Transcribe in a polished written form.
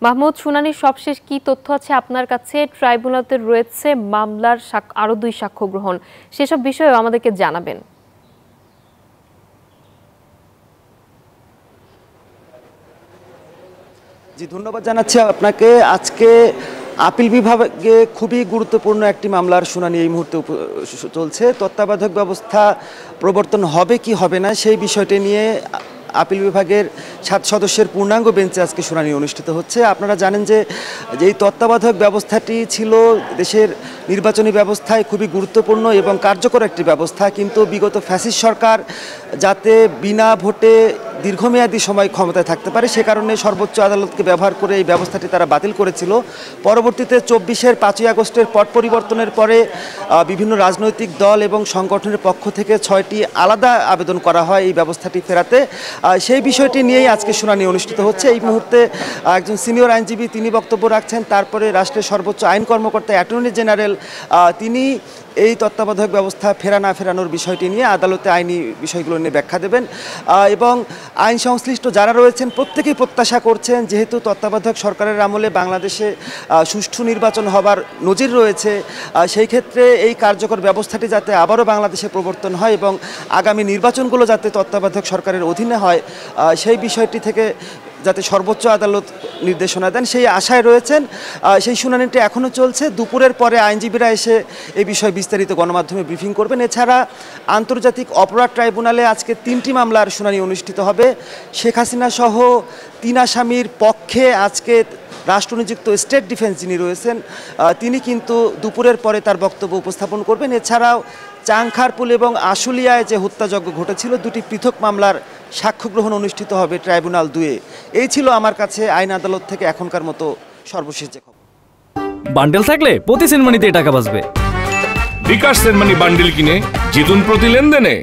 মাহমুদ, শুনানির সবশেষ কি তথ্য আছে আপনার কাছে? ট্রাইব্যুনালে রয়েছে মামলার আরো 2 সাক্ষ্য গ্রহণ, সেসব বিষয়েও আমাদেরকে জানাবেন। জি, ধন্যবাদ জানাচ্ছি আপনাকে। আজকে আপিল বিভাগে খুবই গুরুত্বপূর্ণ একটি মামলার শুনানি এই মুহূর্তে চলছে। তত্ত্বাবধায়ক ব্যবস্থা প্রবর্তন হবে কি হবে না সেই বিষয়টি নিয়ে আপিল বিভাগের 7 সদস্যের পূর্ণাঙ্গ বেঞ্চে আজকে শুনানি অনুষ্ঠিত হচ্ছে। আপনারা জানেন যে এই তত্ত্বাবধায়ক ব্যবস্থাটি ছিল দেশের নির্বাচনী ব্যবস্থায় খুবই গুরুত্বপূর্ণ এবং কার্যকর একটি ব্যবস্থা, কিন্তু বিগত ফ্যাসিস্ট সরকার যাতে বিনা ভোটে দীর্ঘমেয়াদী সময় ক্ষমতায় থাকতে পারে সে কারণে সর্বোচ্চ আদালতকে ব্যবহার করে এই ব্যবস্থাটি তারা বাতিল করেছিল। পরবর্তীতে 24-এর 5ই আগস্টের পট পরিবর্তনের পরে বিভিন্ন রাজনৈতিক দল এবং সংগঠনের পক্ষ থেকে 6টি আলাদা আবেদন করা হয় এই ব্যবস্থাটি ফেরাতে। সেই বিষয়টি নিয়েই আজকে শুনানি অনুষ্ঠিত হচ্ছে। এই মুহূর্তে একজন সিনিয়র আইনজীবী তিনি বক্তব্য রাখছেন, তারপরে রাষ্ট্রের সর্বোচ্চ আইন কর্মকর্তা অ্যাটর্নি জেনারেল তিনি এই তত্ত্বাবধায়ক ব্যবস্থা ফেরা না ফেরানোর বিষয়টি নিয়ে আদালতে আইনি বিষয়গুলো নিয়ে ব্যাখ্যা দেবেন। এবং আইন সংশ্লিষ্ট যারা রয়েছেন প্রত্যেকেই প্রত্যাশা করছেন, যেহেতু তত্ত্বাবধায়ক সরকারের আমলে বাংলাদেশে সুষ্ঠু নির্বাচন হবার নজির রয়েছে, সেই ক্ষেত্রে এই কার্যকর ব্যবস্থাটি যাতে আবারও বাংলাদেশে প্রবর্তন হয় এবং আগামী নির্বাচনগুলো যাতে তত্ত্বাবধায়ক সরকারের অধীনে হয় সেই বিষয়টি থেকে যাতে সর্বোচ্চ আদালত নির্দেশনা দেন সেই আশায় রয়েছেন। সেই শুনানিটি এখনও চলছে। দুপুরের পরে আইনজীবীরা এসে এই বিষয়ে বিস্তারিত গণমাধ্যমে ব্রিফিং করবেন। এছাড়া আন্তর্জাতিক অপরাধ ট্রাইব্যুনালে আজকে 3টি মামলার শুনানি অনুষ্ঠিত হবে। শেখ হাসিনা সহ 3 আসামির পক্ষে আজকে রাষ্ট্রনিযুক্ত স্টেট ডিফেন্স যিনি রয়েছেন তিনি কিন্তু দুপুরের পরে তার বক্তব্য উপস্থাপন করবেন। এছাড়াও চাংখারপুল এবং আশুলিয়ায় যে হত্যাযজ্ঞ ঘটেছিল 2টি পৃথক মামলার সাক্ষ্য গ্রহণ অনুষ্ঠিত হবে ট্রাইব্যুনাল 2-এ। এই ছিল আমার কাছে আইন আদালত থেকে এখনকার মতো সর্বশেষ যে খবর। বান্ডেল থাকলে প্রতি সেনমানিতে টাকা বাঁচবে। বিকাশ সেনমানি বান্ডেল কিনে জিতুন প্রতি লেনদেনে।